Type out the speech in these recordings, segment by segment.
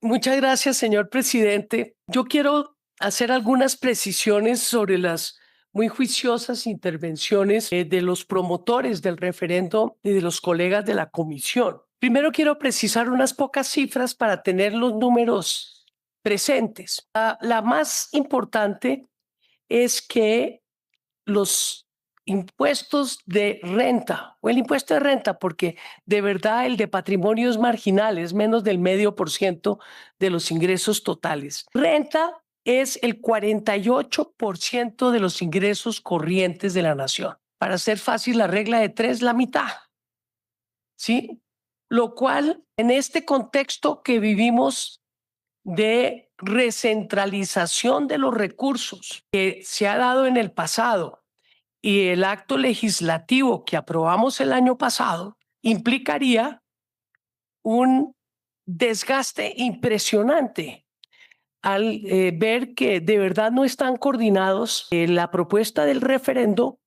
Muchas gracias, señor presidente. Yo quiero hacer algunas precisiones sobre las muy juiciosas intervenciones de los promotores del referendo y de los colegas de la comisión. Primero quiero precisar unas pocas cifras para tener los números presentes. La más importante es que los impuestos de renta o el impuesto de renta, porque de verdad el de patrimonio es marginal, es menos del 0,5% de los ingresos totales. Renta es el 48% de los ingresos corrientes de la nación. Para hacer fácil la regla de tres, la mitad. ¿Sí? Lo cual, en este contexto que vivimos de recentralización de los recursos que se ha dado en el pasado, y el acto legislativo que aprobamos el año pasado implicaría un desgaste impresionante al ver que de verdad no están coordinados la propuesta del referendo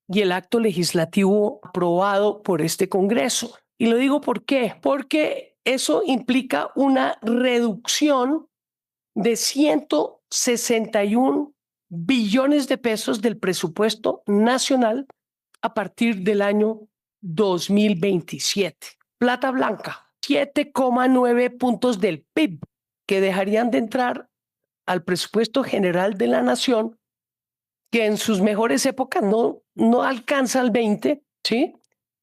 y el acto legislativo aprobado por este Congreso. Y lo digo ¿por qué? Porque eso implica una reducción de 161 billones de pesos del presupuesto nacional a partir del año 2027. Plata blanca, 7,9 puntos del PIB que dejarían de entrar al presupuesto general de la nación, que en sus mejores épocas no alcanza el 20, ¿sí?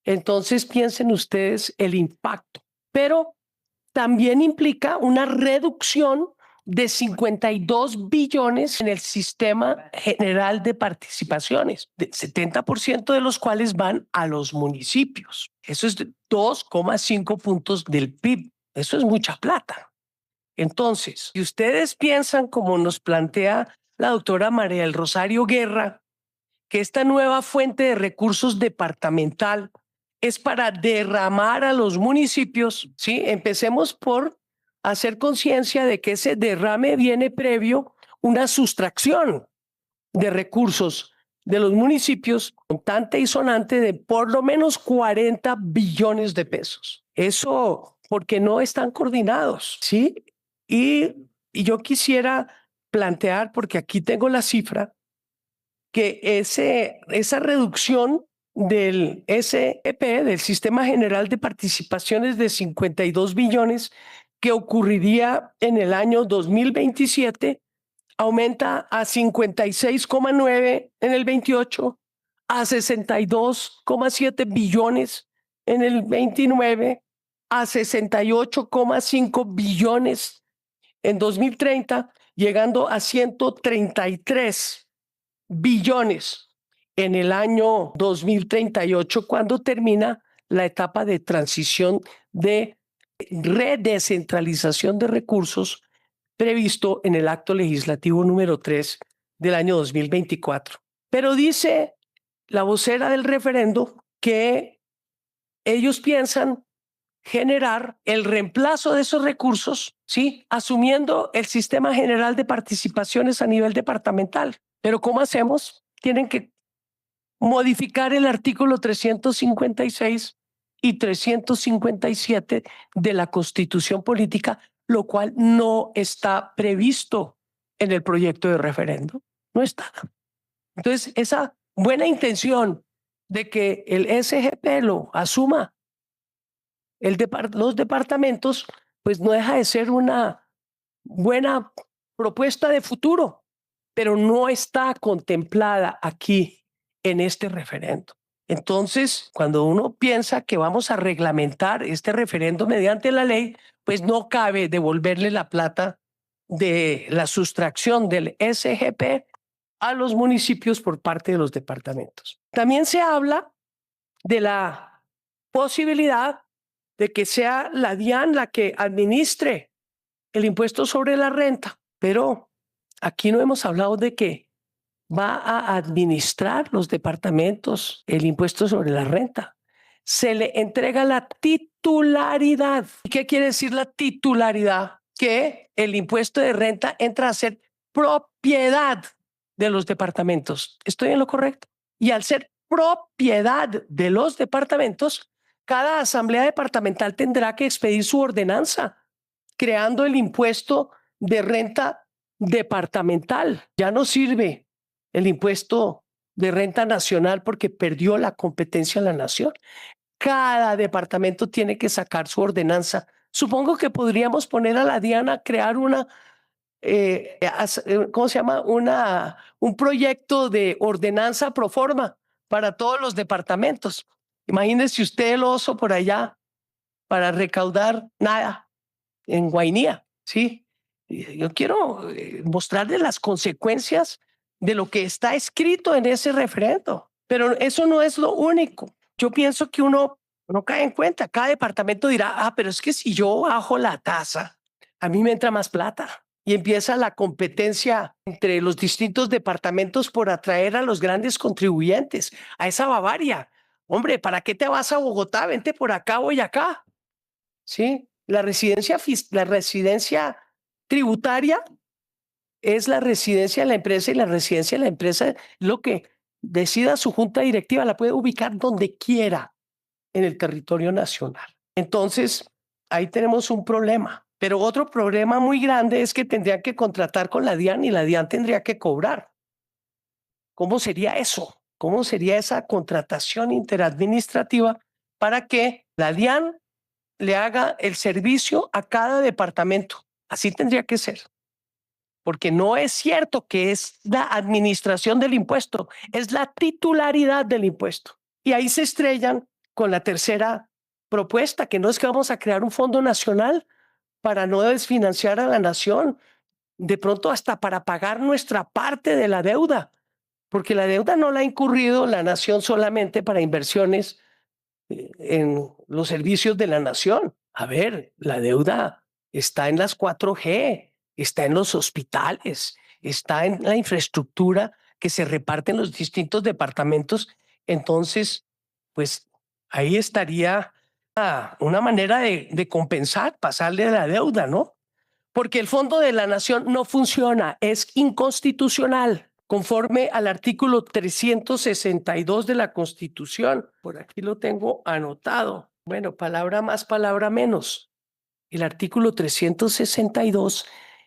Entonces piensen ustedes el impacto. Pero también implica una reducción de 52 billones en el sistema general de participaciones, de 70% de los cuales van a los municipios. Eso es 2,5 puntos del PIB. Eso es mucha plata. Entonces, si ustedes piensan, como nos plantea la doctora María del Rosario Guerra, que esta nueva fuente de recursos departamental es para derramar a los municipios, ¿sí? Empecemos por hacer conciencia de que ese derrame viene previo una sustracción de recursos de los municipios contante y sonante de por lo menos 40 billones de pesos. Eso porque no están coordinados, ¿sí? Y yo quisiera plantear, porque aquí tengo la cifra, que esa reducción del SGP, del Sistema General de Participaciones de 52 billones, que ocurriría en el año 2027, aumenta a 56,9 en el 28, a 62,7 billones en el 29, a 68,5 billones en 2030, llegando a 133 billones en el año 2038, cuando termina la etapa de transición de redescentralización de recursos previsto en el acto legislativo número 3 del año 2024. Pero dice la vocera del referendo que ellos piensan generar el reemplazo de esos recursos, ¿sí? Asumiendo el sistema general de participaciones a nivel departamental. Pero ¿cómo hacemos? Tienen que modificar el artículo 356 y 357 de la Constitución Política, lo cual no está previsto en el proyecto de referendo. No está. Entonces, esa buena intención de que el SGP lo asuma los departamentos, pues no deja de ser una buena propuesta de futuro, pero no está contemplada aquí en este referendo. Entonces, cuando uno piensa que vamos a reglamentar este referendo mediante la ley, pues no cabe devolverle la plata de la sustracción del SGP a los municipios por parte de los departamentos. También se habla de la posibilidad de que sea la DIAN la que administre el impuesto sobre la renta, pero aquí no hemos hablado de que va a administrar los departamentos el impuesto sobre la renta. Se le entrega la titularidad. ¿Y qué quiere decir la titularidad? Que el impuesto de renta entra a ser propiedad de los departamentos. ¿Estoy en lo correcto? Y al ser propiedad de los departamentos, cada asamblea departamental tendrá que expedir su ordenanza creando el impuesto de renta departamental. Ya no sirve el impuesto de renta nacional porque perdió la competencia en la nación. Cada departamento tiene que sacar su ordenanza. Supongo que podríamos poner a la DIAN a crear ¿cómo se llama? Un proyecto de ordenanza pro forma para todos los departamentos. Imagínese usted el oso por allá para recaudar nada en Guainía, ¿sí? Yo quiero mostrarle las consecuencias de lo que está escrito en ese referendo, pero eso no es lo único. Yo pienso que uno no cae en cuenta. Cada departamento dirá, pero es que si yo bajo la tasa, a mí me entra más plata. Y empieza la competencia entre los distintos departamentos por atraer a los grandes contribuyentes, a esa Bavaria. Hombre, ¿para qué te vas a Bogotá? Vente por acá, voy acá. ¿Sí? La residencia tributaria es la residencia de la empresa y la residencia de la empresa, lo que decida su junta directiva, la puede ubicar donde quiera en el territorio nacional. Entonces, ahí tenemos un problema. Pero otro problema muy grande es que tendrían que contratar con la DIAN y la DIAN tendría que cobrar. ¿Cómo sería eso? ¿Cómo sería esa contratación interadministrativa para que la DIAN le haga el servicio a cada departamento? Así tendría que ser. Porque no es cierto que es la administración del impuesto, es la titularidad del impuesto. Y ahí se estrellan con la tercera propuesta, que no es que vamos a crear un fondo nacional para no desfinanciar a la nación, de pronto hasta para pagar nuestra parte de la deuda, porque la deuda no la ha incurrido la nación solamente para inversiones en los servicios de la nación. A ver, la deuda está en las 4G, está en los hospitales, está en la infraestructura que se reparte en los distintos departamentos. Entonces, pues ahí estaría una manera de compensar, pasarle la deuda, ¿no? Porque el Fondo de la Nación no funciona, es inconstitucional, conforme al artículo 362 de la Constitución. Por aquí lo tengo anotado. Bueno, palabra más, palabra menos. El artículo 362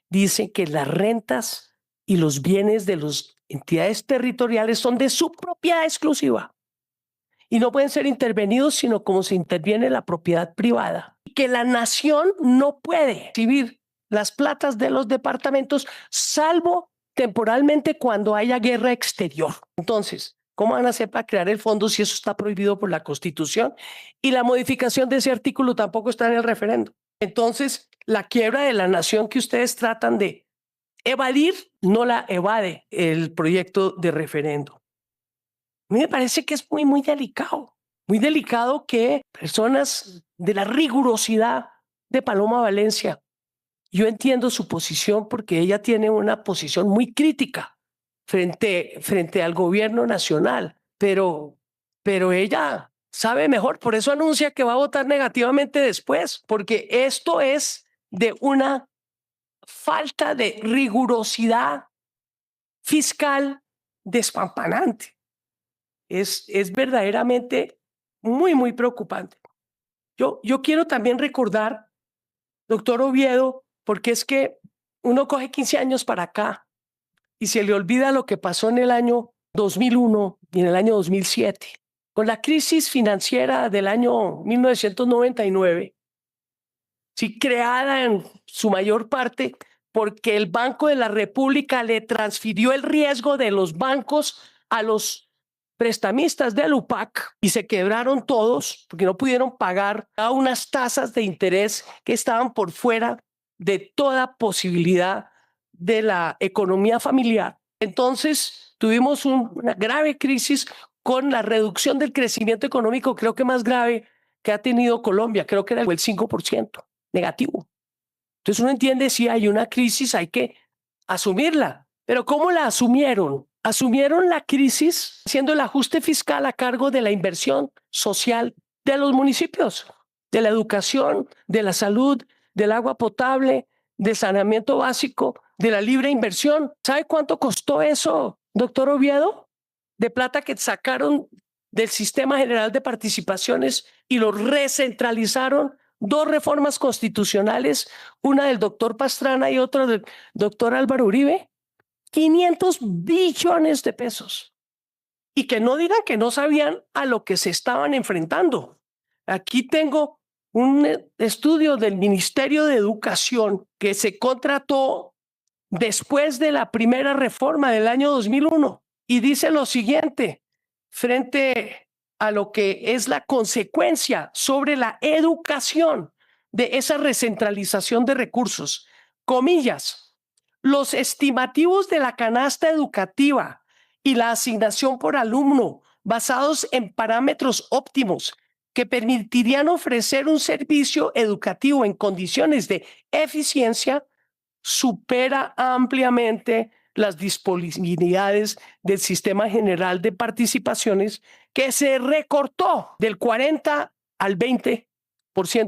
dice que las rentas y los bienes de las entidades territoriales son de su propiedad exclusiva y no pueden ser intervenidos sino como se interviene la propiedad privada. Y que la nación no puede recibir las platas de los departamentos salvo temporalmente cuando haya guerra exterior. Entonces, ¿cómo van a hacer para crear el fondo si eso está prohibido por la Constitución? Y la modificación de ese artículo tampoco está en el referendo. Entonces, la quiebra de la nación que ustedes tratan de evadir, no la evade el proyecto de referendo. A mí me parece que es muy delicado que personas de la rigurosidad de Paloma Valencia, yo entiendo su posición porque ella tiene una posición muy crítica frente al gobierno nacional, pero ella sabe mejor, por eso anuncia que va a votar negativamente después, porque esto es de una falta de rigurosidad fiscal despampanante. Es verdaderamente muy preocupante. Yo quiero también recordar, doctor Oviedo, porque es que uno coge 15 años para acá y se le olvida lo que pasó en el año 2001 y en el año 2007. Con la crisis financiera del año 1999, sí, creada en su mayor parte porque el Banco de la República le transfirió el riesgo de los bancos a los prestamistas del UPAC y se quebraron todos porque no pudieron pagar a unas tasas de interés que estaban por fuera de toda posibilidad de la economía familiar. Entonces tuvimos una grave crisis con la reducción del crecimiento económico, creo que más grave que ha tenido Colombia, creo que era el 5% negativo. Entonces uno entiende si hay una crisis, hay que asumirla. Pero ¿cómo la asumieron? Asumieron la crisis haciendo el ajuste fiscal a cargo de la inversión social de los municipios, de la educación, de la salud, del agua potable, del saneamiento básico, de la libre inversión. ¿Sabe cuánto costó eso, doctor Oviedo? De plata que sacaron del Sistema General de Participaciones y lo recentralizaron 2 reformas constitucionales, una del doctor Pastrana y otra del doctor Álvaro Uribe, 500 billones de pesos. Y que no digan que no sabían a lo que se estaban enfrentando. Aquí tengo un estudio del Ministerio de Educación que se contrató después de la primera reforma del año 2001 y dice lo siguiente frente a lo que es la consecuencia sobre la educación de esa recentralización de recursos. Comillas, los estimativos de la canasta educativa y la asignación por alumno basados en parámetros óptimos que permitirían ofrecer un servicio educativo en condiciones de eficiencia supera ampliamente las disponibilidades del Sistema General de Participaciones, que se recortó del 40 al 20%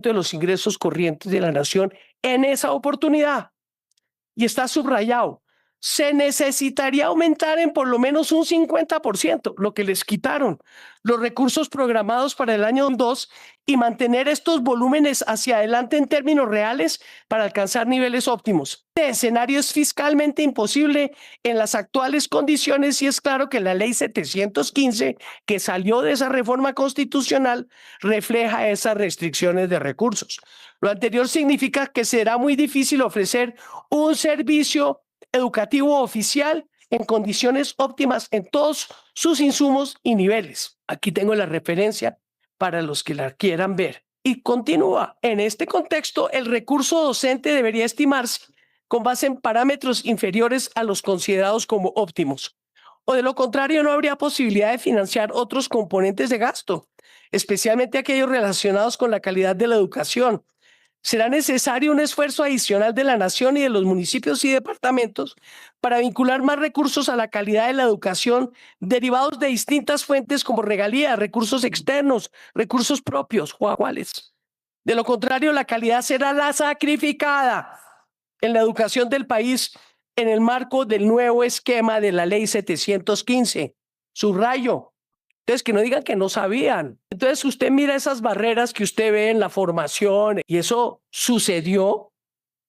de los ingresos corrientes de la nación en esa oportunidad. Y está subrayado, se necesitaría aumentar en por lo menos un 50%, lo que les quitaron, los recursos programados para el año 2 y mantener estos volúmenes hacia adelante en términos reales para alcanzar niveles óptimos. Este escenario es fiscalmente imposible en las actuales condiciones y es claro que la ley 715 que salió de esa reforma constitucional refleja esas restricciones de recursos. Lo anterior significa que será muy difícil ofrecer un servicio educativo oficial en condiciones óptimas en todos sus insumos y niveles. Aquí tengo la referencia para los que la quieran ver. Y continúa, en este contexto, el recurso docente debería estimarse con base en parámetros inferiores a los considerados como óptimos. O de lo contrario, no habría posibilidad de financiar otros componentes de gasto, especialmente aquellos relacionados con la calidad de la educación. Será necesario un esfuerzo adicional de la nación y de los municipios y departamentos para vincular más recursos a la calidad de la educación derivados de distintas fuentes como regalías, recursos externos, recursos propios o cuáles. De lo contrario, la calidad será la sacrificada en la educación del país en el marco del nuevo esquema de la ley 715. Subrayo. Entonces, que no digan que no sabían. Entonces, usted mira esas barreras que usted ve en la formación y eso sucedió,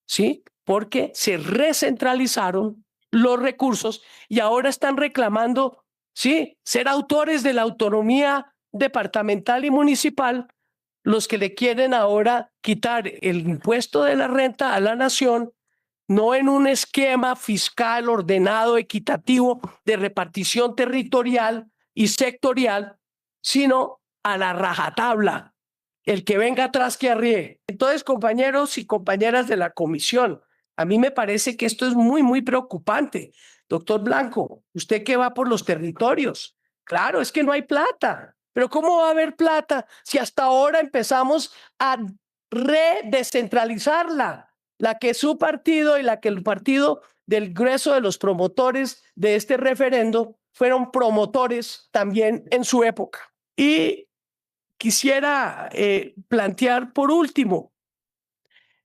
¿sí? Porque se recentralizaron los recursos y ahora están reclamando, ¿sí? Ser autores de la autonomía departamental y municipal, los que le quieren ahora quitar el impuesto de la renta a la nación, no en un esquema fiscal ordenado, equitativo, de repartición territorial y sectorial, sino a la rajatabla, el que venga atrás que arríe. Entonces, compañeros y compañeras de la comisión, a mí me parece que esto es muy preocupante. Doctor Blanco, usted que va por los territorios, claro, es que no hay plata, pero ¿cómo va a haber plata si hasta ahora empezamos a redescentralizarla? La que su partido y la que el partido del grueso de los promotores de este referendo fueron promotores también en su época. Y quisiera plantear por último,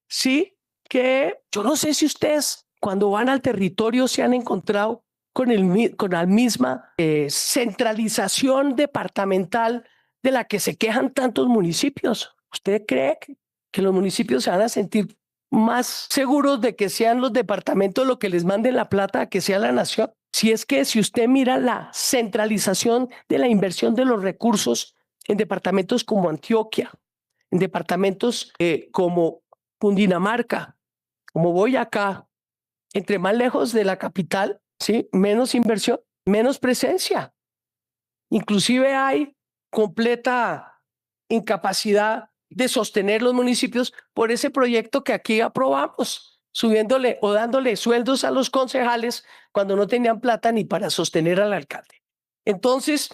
sí, que yo no sé si ustedes cuando van al territorio se han encontrado con la misma centralización departamental de la que se quejan tantos municipios. ¿Usted cree que los municipios se van a sentir más seguros de que sean los departamentos los que les manden la plata a que sea la nación? Si es que si usted mira la centralización de la inversión de los recursos en departamentos como Antioquia, en departamentos como Cundinamarca, como Boyacá, entre más lejos de la capital, ¿sí? Menos inversión, menos presencia. Inclusive hay completa incapacidad de sostener los municipios por ese proyecto que aquí aprobamos, subiéndole o dándole sueldos a los concejales cuando no tenían plata ni para sostener al alcalde. Entonces,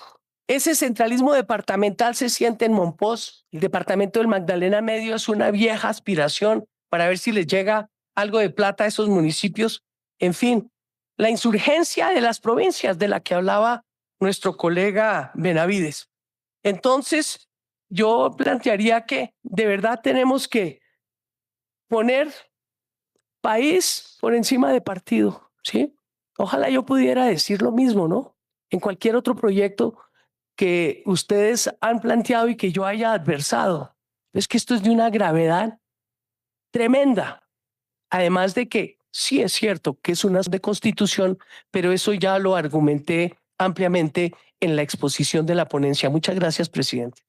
ese centralismo departamental se siente en Monpós. El departamento del Magdalena Medio es una vieja aspiración para ver si les llega algo de plata a esos municipios. En fin, la insurgencia de las provincias de la que hablaba nuestro colega Benavides. Entonces, yo plantearía que de verdad tenemos que poner país por encima de partido, ¿sí? Ojalá yo pudiera decir lo mismo, ¿no? En cualquier otro proyecto que ustedes han planteado y que yo haya adversado. Es que esto es de una gravedad tremenda. Además de que sí es cierto que es una de constitución, pero eso ya lo argumenté ampliamente en la exposición de la ponencia. Muchas gracias, presidente.